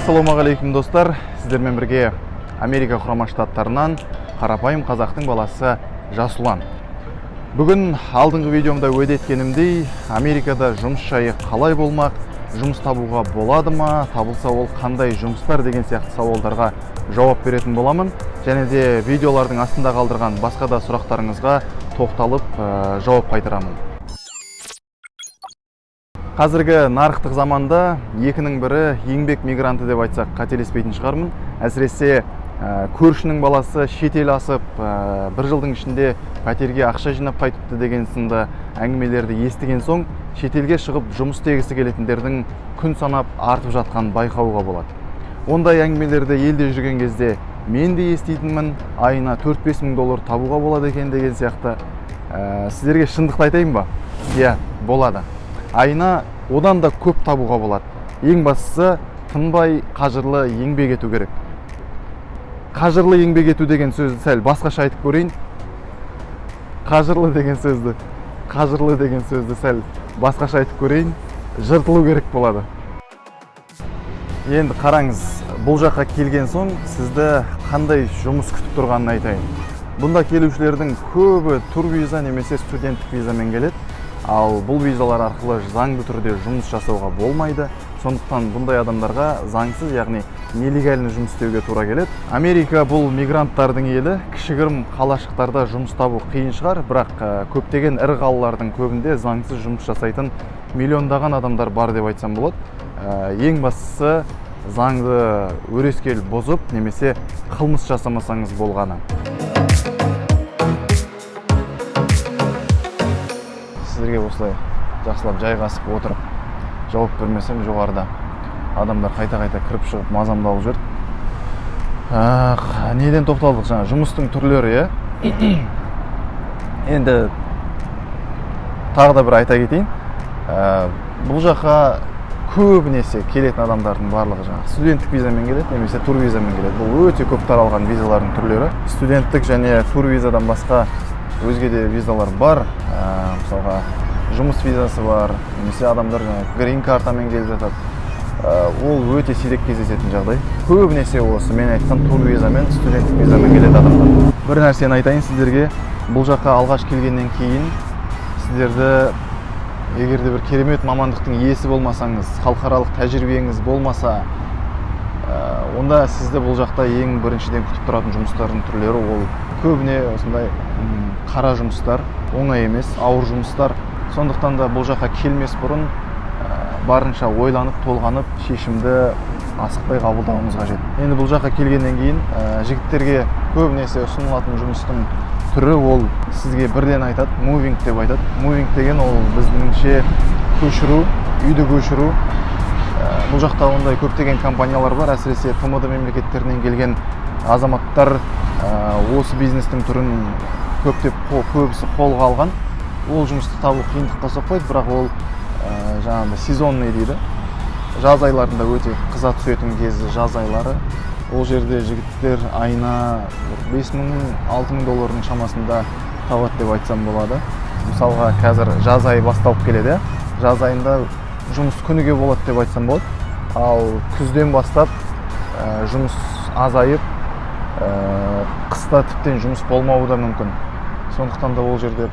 Ассалаумағалейкум достар, сіздермен бірге Америка құрама штаттарынан қарапайым қазақтың баласы Жасұлан. Бүгін алдыңғы видеомда уәде еткенімдей, Америкада жұмыс жайы қалай болмақ, жұмыс табуға болады ма, табылса ол қандай жұмыстар деген сияқты сауалдарға жауап беретін боламын. Және де видеолардың астында қалдырған басқа да сұрақтарыңызға тоқталып жауап қайтарамын. Қазіргі нарықтық заманда екінің бірі еңбек мигранты деп айтсақ қателеспейтін шығармын. Әсіресе көршінің баласы шетел асып, бір жылдың ішінде пәтерге ақша жинап қайтыпты деген сынды әңгімелерді естіген соң, шетелге шығып жұмыс істегісі келетіндердің күн санап артып жатқанын байқауға болады. Ондай әңгімелерді елде жүрген кезде мен де еститінмін, айына 4-5 мың доллар табуға болады екен деген сияқты. Сіздерге шындықты айтайын ба? Иә, болады. Айына одан да көп табуға болады. Ең бастысы, тынбай қажырлы еңбек ету керек. Қажырлы еңбек ету деген сөзді сәл басқаша айтып көрейін. Қажырлы деген сөзді сәл басқаша айтып көрейін. Жыртылу керек болады. Енді қараңыз, бұл жаққа келген соң сізді қандай жұмыс күтіп тұрғанын айтайын. Бұнда келушілердің көбі турвиза немесе студенттік визамен келеді. Ал бұл визалар арқылы заңды түрде жұмыс жасауға болмайды. Сондықтан бұндай адамдарға заңсыз, яғни нелегальный жұмыс істеуге тура келеді. Америка бұл мигранттардың елі. Кішігірім қалашықтарда жұмыс табу қиын шығар, бірақ көптеген ірі қалалардың көбінде заңсыз жұмыс жасайтын миллиондаған адамдар бар деп айтсам болады. Ең бастысы, заңды өрескел бұзып немесе қылмыс жасамасаңыз болғаны. Сіздерге осылай жақсылап жайғасып отырып жауап бермесем, жоғарыда адамдар қайта-қайта кіріп шығып мазамды алып жүрді. Неден тоқталдық жаңа? Жұмыстың түрлері, енді тағы да бір айта кетейін. Бұл жаққа көбінесе келетін адамдардың барлығы жаңа студенттік визамен келеді, немесе турвизамен келеді. Бұл өте көп таралған визалардың түрлері. Студенттік және турвизадан басқа өзге де визалар бар. Мысалға жұмыс визасы бар, немесе адамдар грин картамен келіп жатады. Ол өте сирек кездесетін жағдай. Көбінесе осы мен айтқан турвизамен, студенттік визамен келеді адамдар. Бір нәрсені айтайын сіздерге, бұл жаққа алғаш келгеннен кейін сіздерді егерде бір керемет мамандықтың иесі болмасаңыз, халықаралық тәжірибеңіз болмаса, онда сізді бұл жақта ең біріншіден күтіп тұратын жұмыстардың түрлері ол көбіне осындай қара жұмыстар, оңай емес, ауыр жұмыстар. Сондықтан да бұл жаққа келмес бұрын барынша ойланып, толғанып, шешімді асықпай қабылдауыңыз қажет. Енді бұл жаққа келгеннен кейін жігіттерге көбінесе ұсынылатын жұмыстың түрі ол сізге бірден айтады, мувинг деп айтады. Мувинг деген ол біздіңше көшіру, үйді көшіру. Бұл жақта ондай көптеген компаниялар бар, әсіресе ТМД мемлекеттерінен келген азаматтар осы бизнестің түрін көбісі қолға алған. Ол жұмысты табу қиындыққа соқпайды, бірақ ол жаңағыдай сезонный дейді. Жаз айларында өте қыза түсетін кезі жаз айлары. Ол жерде жігіттер айына 5 мың, 6 мың доллардың шамасында табады деп айтсам болады. Мысалға қазір жаз айы басталып келеді. Жаз айында жұмыс күніге болады деп айтсам болады. Ал күзден бастап жұмыс азайып, қыста тіптен жұмыс болмауы да мүмкін. Сондықтан да ол жерде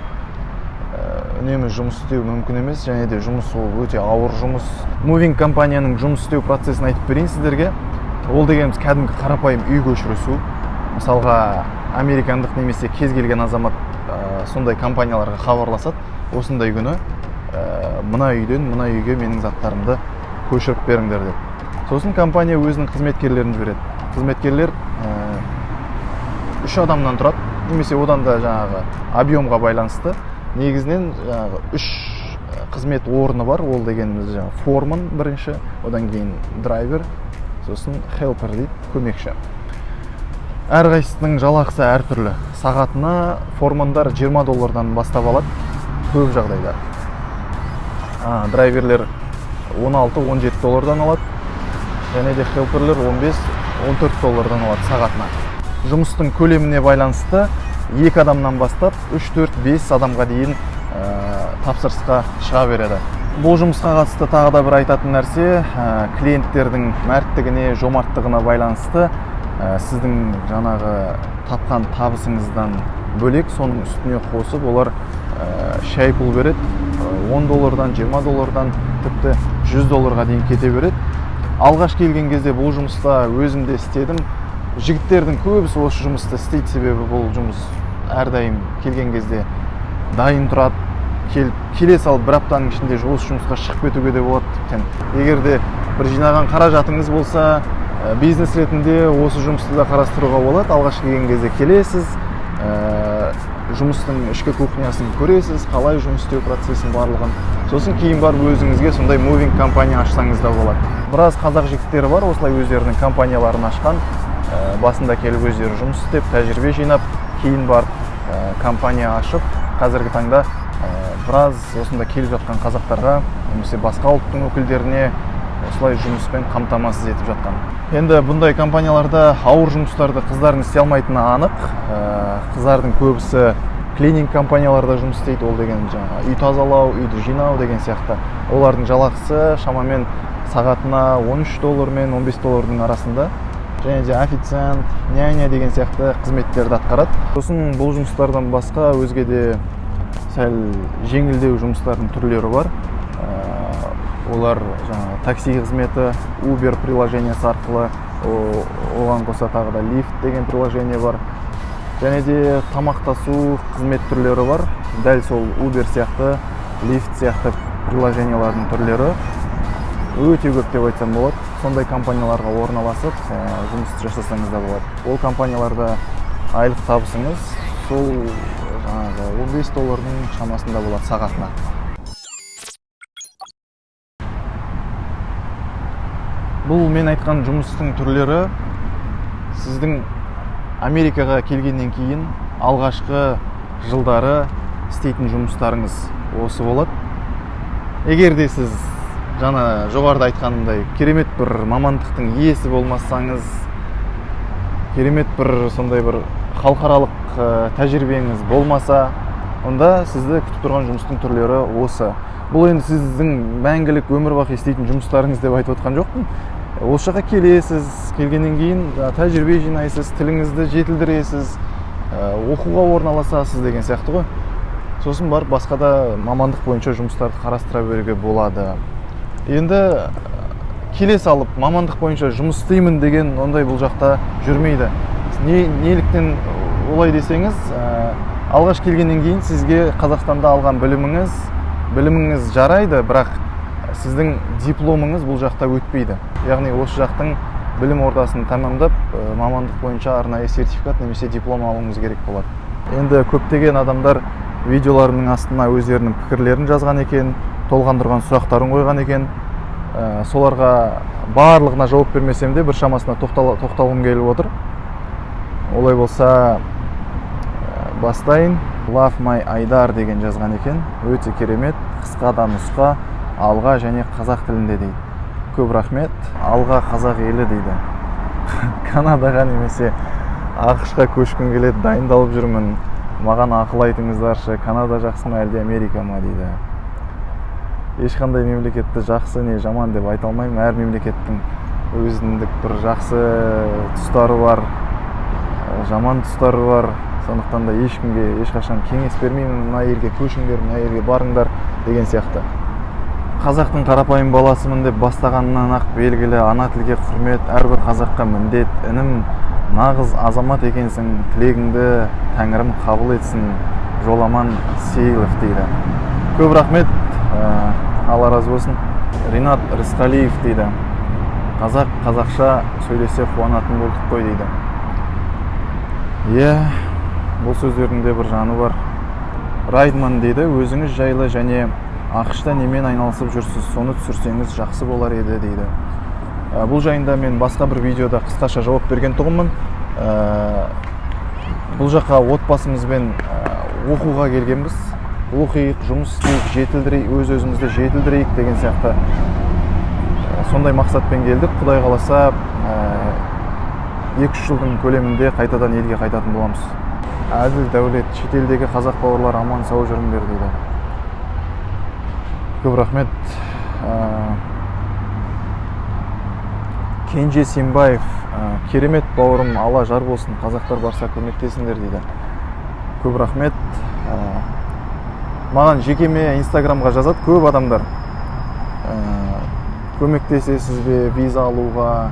үнемі жұмыс істеу мүмкін емес, және де жұмыс ол өте ауыр жұмыс. Мувинг компанияның жұмыс істеу процесін айтып берейін сіздерге. Ол дегеніміз кәдімгі қарапайым үй көшірісу. Мысалға американдық немесе кез келген азамат сондай компанияларға хабарласады. Осындай күні мына үйден мына үйге менің заттарымды көшіріп беріңдер деп. Сосын компания өзінің қызметкерлерін жібереді. Қызметкерлер 3 адамнан тұрады, немесе одан да жаңағы объемға байланысты. Негізінен 3 қызмет орны бар. Ол дегеніміз форман бірінші, одан кейін драйвер, сосын хелпер дейді, көмекші. Әрқайсысының жалақысы әртүрлі. Сағатына формандар 20 доллардан бастап алады көп жағдайда. Драйверлер 16-17 доллардан алады, және де хелперлер 15-14 доллардан алады сағатына. Жұмыстың көлеміне байланысты 2 адамнан бастап 3-4-5 адамға дейін тапсырысқа шыға береді. Бұл жұмысқа қатысты тағы да бір айтатын нәрсе, клиенттердің мәрттігіне, жомарттығына байланысты сіздің жаңағы тапқан табысыңыздан бөлек соның үстіне қосып олар шай пұл береді. $10, $20, тіпті $100 дейін кете береді. Алғаш келген кезде бұл жұмыста өзім де істедім. Жігіттердің көбісі осы жұмысты істейді, себебі бұл жұмыс әрдайым келген кезде дайын тұрады. Келе салып бір аптаның ішінде осы жұмысқа шығып кетуге де болады. Тіптен егер де бір жинаған қаражатыңыз болса, бизнес ретінде осы жұмысты да қарастыруға болады. Алғаш келген кезде келесіз, жұмыстың ішкі кухнясын көресіз, қалай жұмыс істеу процесін барлығын. Сосын кейін барып өзіңізге сондай мувинг компания ашсаңыз да болады. Біраз қазақ жігіттері бар, осылай өздерінің компанияларын ашқан, басында келіп өздері жұмыс істеп, тәжірибе жинап, кейін барып компания ашып, қазіргі таңда біраз осында келіп жатқан қазақтарға, немесе басқа ұлттың өкілдеріне осылай жұмыспен қамтамасыз етіп жатқан. Енді бұндай компанияларда ауыр жұмыстарды қыздардың істей алмайтыны анық. Қыздардың көбісі клининг компанияларда жұмыс істейді, ол деген жаңа үй тазалау, үйді жинау деген сияқты. Олардың жалақысы шамамен сағатына $13 мен $15 арасында. Және де официант, няня деген сияқты қызметтерді атқарады. Сосын бұл жұмыстардан басқа өзге де сәл жеңілдеу жұмыстардың түрлері бар. Олар жаңа такси қызметі, Uber приложениесі арқылы, оған қоса тағы да Lyft деген приложение бар. Және де тамақтасу қызмет түрлері бар. Дәл сол Uber сияқты, Lyft сияқты приложениялардың түрлері өте көп деп айтсам болады. Сондай компанияларға орналасып, жұмыс жасасаңыз да болады. Ол компанияларда айлық табысыңыз сол жаңағы $15 шамасында болады сағатына. Бұл мен айтқан жұмыстың түрлері сіздің Америкаға келгеннен кейін алғашқы жылдары істейтін жұмыстарыңыз осы болады. Егер де сіз жаңа жоғарыда айтқанымдай керемет бір мамандықтың иесі болмасаңыз, керемет бір сондай бір халықаралық тәжірибеңіз болмаса, онда сізді күтіп тұрған жұмыстың түрлері осы. Бұл енді сіздің мәңгілік өмір бақи істейтін жұмыстарыңыз деп айтып отқан жоқпын. Осы жаққа келесіз, келгеннен кейін тәжірибе жинайсыз, тіліңізді жетілдіресіз, оқуға орналасасыз деген сияқты ғой. Сосын барып басқа да мамандық бойынша жұмыстарды қарастыра беруге болады. Енді келе салып мамандық бойынша жұмыс істеймін деген ондай бұл жақта жүрмейді. Неліктен олай десеңіз, алғаш келгеннен кейін сізге Қазақстанда алған біліміңіз жарайды, бірақ сіздің дипломыңыз бұл жақта өтпейді. Яғни осы жақтың білім ордасын тәмамдап, мамандық бойынша арнайы сертификат немесе диплом алуыңыз керек болады. Енді көптеген адамдар видеоларымның астына өздерінің пікірлерін жазған екен, толғандырған сұрақтарын қойған екен. Соларға барлығына жауап бермесем де бір шамасына тоқталғым келіп отыр. Олай болса бастайын. Love my Айдар деген жазған екен. Өте керемет, қысқа да нұсқа, алға және қазақ тілінде дейді. Көп рахмет. Алға қазақ елі дейді. Канадаға немесе ақш-қа көшкім келеді, дайындалып жүрмін. Маған ақыл айтыңыздаршы, Канада жақсы ма әлде Америка ма дейді. Ешқандай мемлекетті жақсы не жаман деп айта алмаймын. Әр мемлекеттің өзіндік бір жақсы тұстары бар, жаман тұстары бар. Сондықтан да ешкімге ешқашан кеңес бермеймін, мына елге көшіңдер, мына елге барыңдар деген сияқты. Қазақтың қарапайым баласымын деп бастағаннан ақ белгілі, ана тілге құрмет, әрбір қазаққа міндет. Інім, нағыз азамат екенсің, тілегіңді Тәңірім қабыл етсін. Жоламан Сейлов дейді. Көп рахмет, Алла разы болсын. Ринат Рысқалиев дейді. Қазақша сөйлесе қуанатын болдық қой дейді. Бұл сөздердің де бір жаны бар. Райдман дейді, өзіңіз жайлы және ақшта немен айналысып жүрсіз, соны түсірсеңіз жақсы болар еді дейді. Бұл жайында мен басқа бір видеода қысқаша жауап берген тұғымын. Бұл жаққа отбасымызбен оқуға келгенбіз. Оқиық, жұмыс істейік, жетілдірейік, өз-өзімізді жетілдірейік деген сияқты сондай мақсатпен келдік. Құдай қаласа 2-3 жылдың көлемінде қайтадан елге қайтатын боламыз. Әділ Дәулет, шетелдегі қазақ бауырлар аман сау жүріңдер дейді. Көп рахмет. Кенже Симбаев, керемет бауырым, Алла жар болсын, қазақтар барса көмектесіңдер дейді. Көп рахмет. Маған жекеме инстаграмға жазады көп адамдар. Көмектесесіз бе виза алуға,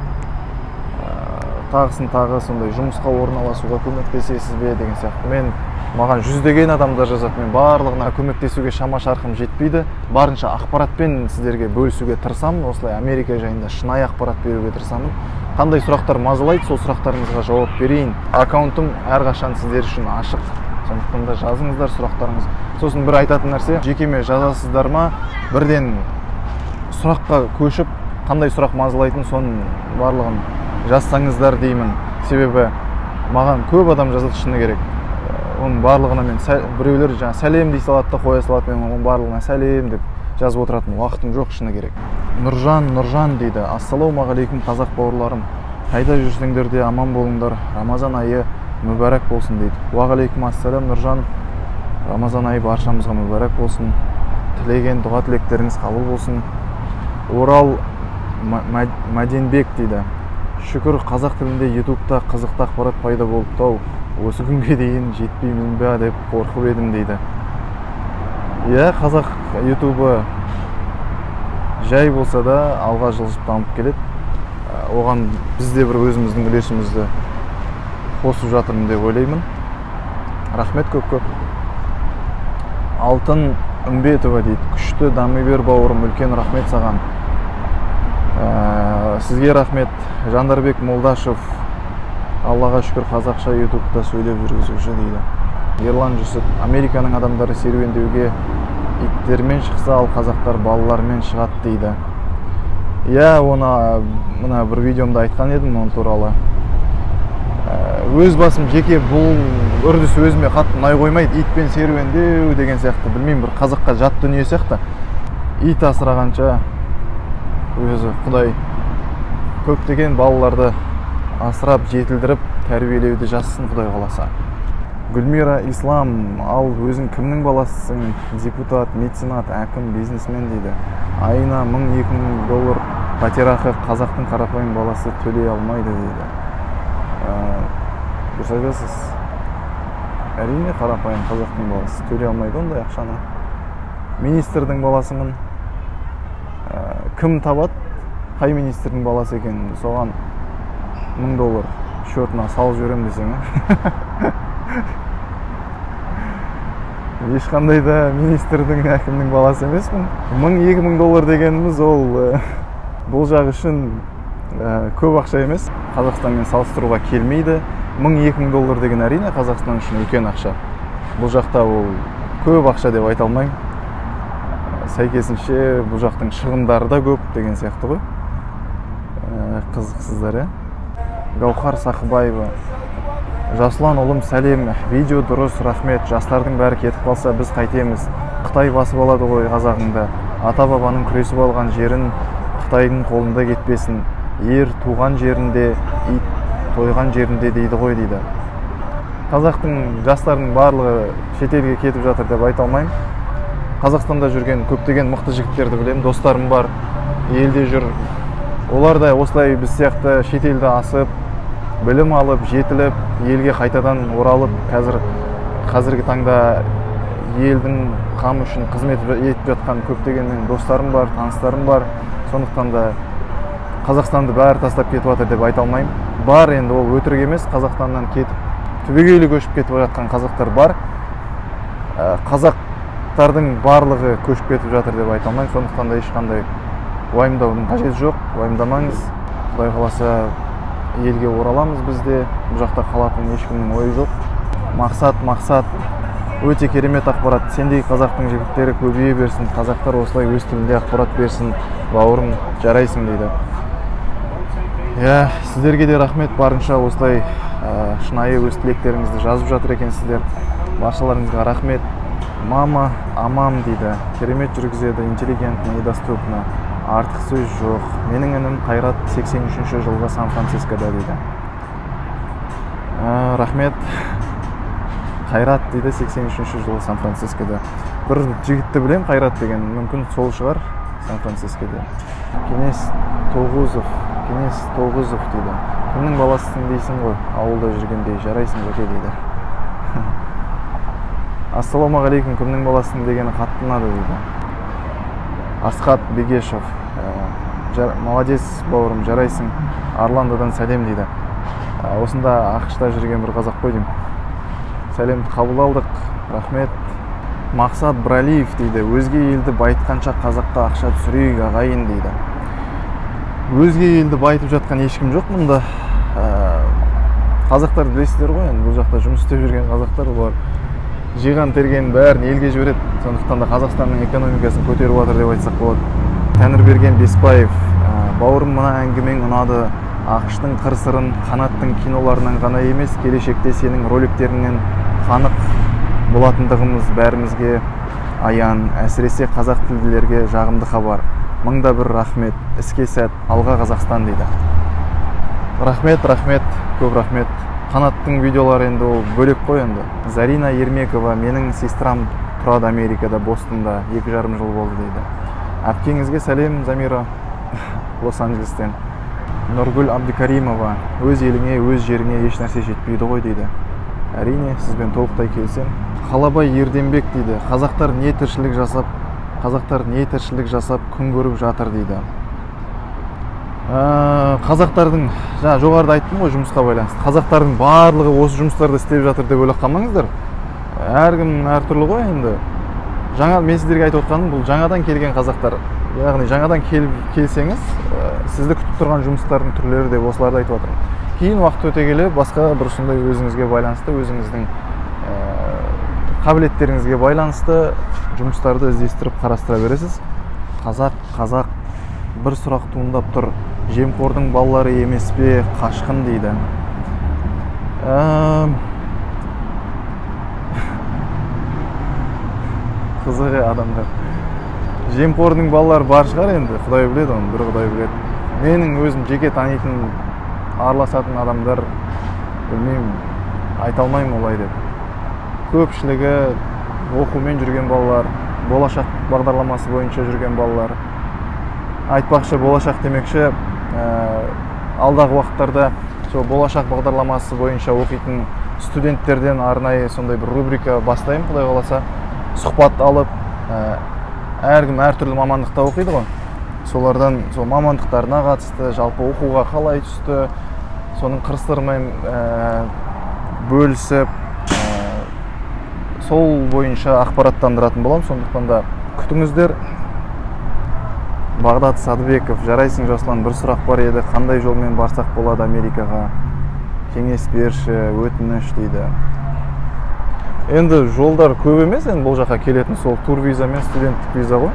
тағысын тағы сондай жұмысқа орналасуға көмектесесіз бе деген сияқты. Маған жүздеген адамдар жазады. Мен барлығына көмектесуге шама шарқым жетпейді. Барынша ақпаратпен сіздерге бөлісуге тырысамын. Осылай Америка жайында шынайы ақпарат беруге тырысамын. Қандай сұрақтар мазалайды, сол сұрақтарыңызға жауап берейін. Аккаунтым әрқашан сіздер үшін ашық. Сондықтан да жазыңыздар сұрақтарыңыз. Сосын бір айтатын нәрсе, жекеме жазасыздар ма, бірден сұраққа көшіп, қандай сұрақ мазалайтын соның барлығын жазсаңыздар деймін. Себебі маған көп адам жазады шыны керек. Оның барлығына мен біреулер сәлем дей салады да қоя салады, мен оның барлығына сәлем деп жазып отыратын уақытым жоқ шыны керек. Нұржан дейді. Ассалаумағалейкум қазақ бауырларым. Қайда жүрсеңдер де аман болыңдар. Рамазан айы мүбәрәк болсын дейді. Уағалейкум ассалам Нұржан. Рамазан айы баршамызға мүбәрәк болсын. Тілеген дұға тілектеріңіз қабыл болсын. Орал Мәденбек дейді. Шүкір қазақ тілінде ютубта қызықты ақпарат пайда болыпты ау. Осы күнге дейін жетпеймін бе деп қорқып едім дейді. Иә, қазақ ютубы жай болса да алға жылжып дамып келеді. Оған бізде бір өзіміздің үлесімізді қосып жатырмын деп ойлаймын. Рахмет көп. Алтын Үмбетова дейді. Күшті дами бер бауырым, үлкен рахмет саған. Сізге рахмет. Жандарбек Молдашев, Аллаға шүкір қазақша ютубта сөйлеп жүргізуші дейді. Ерлан Жүсіп, Американың адамдары серуендеуге иттермен шықса, ал қазақтар балалармен шығады дейді. Иә, оны мына бір видеомда айтқан едім оның туралы. Өз басым жеке бұл үрдіс өзіме қатты ұнай қоймайды. Итпен серуендеу деген сияқты, білмеймін, бір қазаққа жат дүние сияқты. Ит асырағанша өзі Құдай көптеген балаларды асырап, жетілдіріп, тәрбиелеуді жазсын Құдай қаласа. Гүлмира Ислам, ал өзің кімнің баласысың? Депутат, меценат, әкім, бизнесмен дейді. Айына $1000-2000 пәтерақы қазақтың қарапайым баласы төлей алмайды дейді. Дұрыс айтасыз. Әрине қарапайым қазақтың баласы төлей алмайды ондай ақшаны. Министрдің баласымын. Кім табады? Қай министрдің баласы екен? Соған $1000 счетына салып жіберем десең. Ешқандай да министрдің, әкімнің баласы емеспін. $1000-2000 дегеніміз ол бұл жақ үшін көп ақша емес. Қазақстанмен салыстыруға келмейді. $1000-2000 деген әрине Қазақстан үшін үлкен ақша. Бұл жақта ол көп ақша деп айта алмаймын. Сәйкесінше бұл жақтың шығындары да көп деген сияқты ғой. Қызықсыздар, Гаухар Сақыбаева. Жасұлан ұлым сәлем, видео дұрыс, рахмет. Жастардың бәрі кетіп қалса біз қайтеміз. Қытай басып алады ғой қазағыңды. Ата-бабаның күресіп алған жерін Қытайдың қолында кетпесін. Ер туған жерінде, ит тойған жерінде дейді ғой дейді. Қазақтың жастарының барлығы шетелге кетіп жатыр деп айта алмаймын. Қазақстанда жүрген көптеген мықты жігіттерді білемін, достарым бар, елде жүр. Олар да осылай біз сияқты шетелді асып, білім алып, жетіліп, елге қайтадан оралып, қазіргі таңда елдің қамы үшін қызмет етіп жатқан көптеген мен достарым бар, таныстарым бар. Сондықтан да Қазақстанды бәрі тастап кетіп жатыр деп айта алмаймын. Бар, енді ол өтірік емес, Қазақстаннан кетіп, түбегейлі көшіп кетіп жатқан қазақтар бар. Қазақтардың барлығы көшіп кетіп жатыр деп айта алмаймын. Сондықтан да ешқандай уайымдаудың қажеті жоқ, уайымдамаңыз. Құдай қаласа елге ораламыз бізде. Бұл жақта қалатын ешкімнің ойы жоқ. Мақсат өте керемет ақпарат. Сендей қазақтың жігіттері көбейе берсін. Қазақтар осылай өз тілінде ақпарат берсін. Бауырым, жарайсың дейді. Сіздерге де рахмет, барынша осылай шынайы өз тілектеріңізді жазып жатыр екенсіздер. Баршаларыңызға рахмет. Мама амам дейді. Керемет жүргізеді, интеллигентный и доступно. Артық сөз жоқ. Менің інім Қайрат 83 жылғы Сан-Францискода дейді. Рахмет. Қайрат дейді, 83 жылы Сан-Францискода. Бір жігітті білем, Қайрат деген, мүмкін сол шығар Сан-Францискода. Кеңес Тоғызов дейді. Кімнің баласысың дейсің ғой, ауылда жүргендей, жарайсың жеке дейді. Ассалаумағалейкум, кімнің баласысың дегені қатты ұнады дейді. Асхат Бегешев, молодец бауырым, жарайсың, Орландодан сәлем дейді. Осында ақшта жүрген бір қазақ қой деймін. Сәлемді қабыл алдық, рахмет. Мақсат Бралиев дейді, өзге елді байтқанша қазаққа ақша түсірейік ағайын дейді. Өзге елді байтып жатқан ешкім жоқ мұнда. Қазақтар білесіздер ғой, бұл жақта жұмыс істеп жүрген қазақтар, олар жиған тергенін бәрін елге жібереді. Сондықтан да Қазақстанның экономикасын көтеріп жатыр деп айтсақ болады. Тәңірберген Беспаев, бауырым, мына әңгімең ұнады. ақштың қыр-сырын қанаттың киноларынан ғана емес, келешекте сенің роликтеріңнен қанық болатындығымыз бәрімізге аян, әсіресе қазақ тілділерге жағымды хабар. Мыңда бір рахмет, іске сәт, алға Қазақстан дейді. Рахмет, көп рахмет. Қанаттың видеолары енді ол бөлек қой енді. Зарина Ермекова, менің сестрам тұрады Америкада, Бостонда, 2,5 жыл болды дейді. Әпкеңізге сәлем, Замира, Лос-Анджелестен. Нұргүл Абдикаримова, өз еліңе, өз жеріңе еш нәрсе жетпейді ғой дейді. Әрине, сізбен толықтай келісем. Қалабай Ерденбек дейді, қазақтар не тіршілік жасап күн көріп жатыр дейді. Қазақтардың, жоғарыда айттым ғой жұмысқа байланысты. Қазақтардың барлығы осы жұмыстарды істеп жатыр деп ойлап қалмаңыздар. Әркім әртүрлі ғой енді. Мен сіздерге айтып отқаным, бұл жаңадан келген қазақтар. Яғни жаңадан келсеңіз, сізді күтіп тұрған жұмыстардың түрлері деп осыларды айтып отырмын. Кейін уақыт өте келе басқа бір сондай өзіңізге байланысты, өзіңіздің қабілеттеріңізге байланысты жұмыстарды іздестіріп қарастыра бересіз. Қазақ бір сұрақ туындап тұр. Жемқордың балалары емес пе, қашқын дейді. Қызығы адамдар. Жемқордың балалары бар шығар енді, Құдай біледі оны, бір Құдай біледі. Менің өзім жеке танитын, араласатын адамдар, білмеймін, айта алмаймын олай деп. Көпшілігі оқумен жүрген балалар, болашақ бағдарламасы бойынша жүрген балалар. Айтпақшы, болашақ демекші, алдағы уақыттарда болашақ бағдарламасы бойынша оқитын студенттерден арнайы сондай бір рубрика бастаймын, Құдай қаласа. Сұхбат алып, әркім әртүрлі мамандықта оқиды ғой. Солардан мамандықтарына қатысты, жалпы оқуға қалай түсті, соның қыр-сырымен бөлісіп, сол бойынша ақпараттандыратын боламын. Сондықтан да күтіңіздер. Бағдат Садыбеков, жарайсың Жасұлан, бір сұрақ бар еді, қандай жолмен барсақ болады Америкаға? Кеңес берші, өтініш дейді. Енді жолдар көп емес, енді бұл жаққа келетін сол тур виза мен студенттік виза ғой.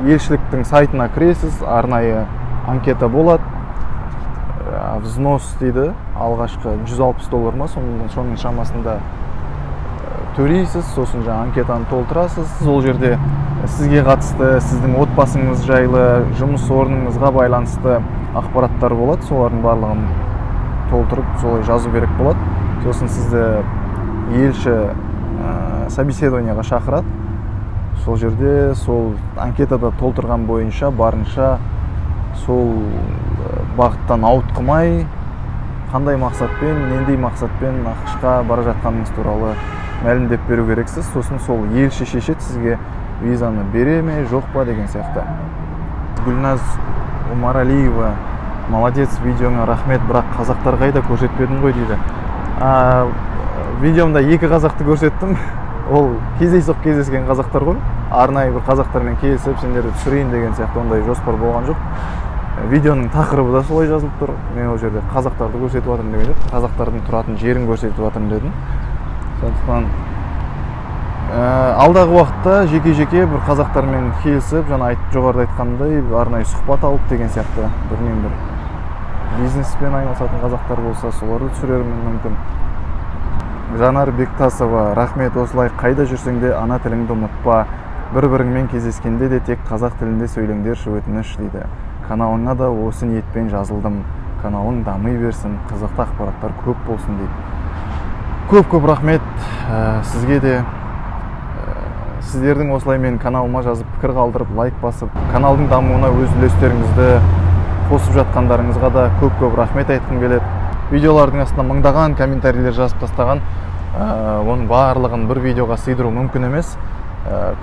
Елшіліктің сайтына кіресіз, арнайы анкета болады. Взнос дейді, алғашқы $160 ма, соның шамасында төлейсіз, сосын анкетаны толтырасыз. Сол жерде сізге қатысты, сіздің отбасыңыз жайлы, жұмыс орныңызға байланысты ақпараттар болады. Солардың барлығын толтырып, солай жазу керек болады. Сосын сізді елші собеседованияға шақырады. Сол жерде, сол анкетада толтырған бойынша барынша сол бағыттан ауытқымай, қандай мақсатпен, нендей мақсатпен ақшқа бара жатқаныңыз туралы мәлімдеп беру керексіз. Сосын сол елші шешеді сізге визаны бере ме, жоқ па деген сияқты. Гүлназ Умаралиева, молодец, видеоңа рахмет, бірақ қазақтар қайда, көрсетпедің ғой дейді. Видеомда екі қазақты көрсеттім. Ол кездескен қазақтар ғой. Арнайы бір қазақтармен келісіп, сендерді түсірейін деген сияқты ондай жоспар болған жоқ. Видеоның тақырыбы да солай жазылып тұр. Мен ол жерде қазақтарды көрсетіп жатырмын деген жоқ. Қазақтардың тұратын жерін көрсетіп жатырмын дедім. Сондықтан алдағы уақытта жеке-жеке бір қазақтармен келісіп, жоғарыда айтқандай арнайы сұхбат алып деген сияқты бірінен бір бизнеспен айналысатын қазақтар болса, соларды түсірерім мүмкін. Жанар Бектасова, рахмет, осылай қайда жүрсең де ана тіліңді ұмытпа. Бір-біріңмен кездескенде де тек қазақ тілінде сөйлеңдерші, өтініш дейді. Каналыңа да осы ниетпен жазылдым. Каналың дами берсін, қызықты ақпараттар көп болсын дейді. көп рахмет сізге де. Сіздердің осылай мен каналыма жазып, пікір қалдырып, лайк басып, каналдың дамуына өз үлестеріңізді қосып жатқандарыңызға да көп рахмет айтқым келеді. Видеолардың астына мыңдаған комментарийлер жазып тастаған, оның барлығын бір видеоға сыйдыру мүмкін емес.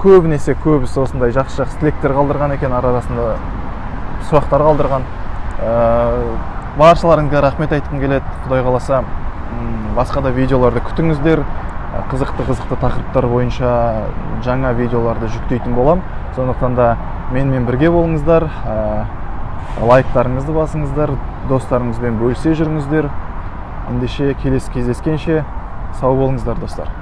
Көбінесе көбісі осындай жақсы тілектер қалдырған екен, арасында сұрақтар қалдырған. Баршаларыңызға рахмет айтқым келеді. Құдай қаласа, басқа да видеоларды күтіңіздер. Қызықты тақырыптар бойынша жаңа видеоларды жүктейтін болам. Сондықтан да менімен бірге болыңыздар, лайктарыңызды басыңыздар, достарыңызбен бөлісе жүріңіздер. Ендеше келесі кездескенше сау болыңыздар, достар.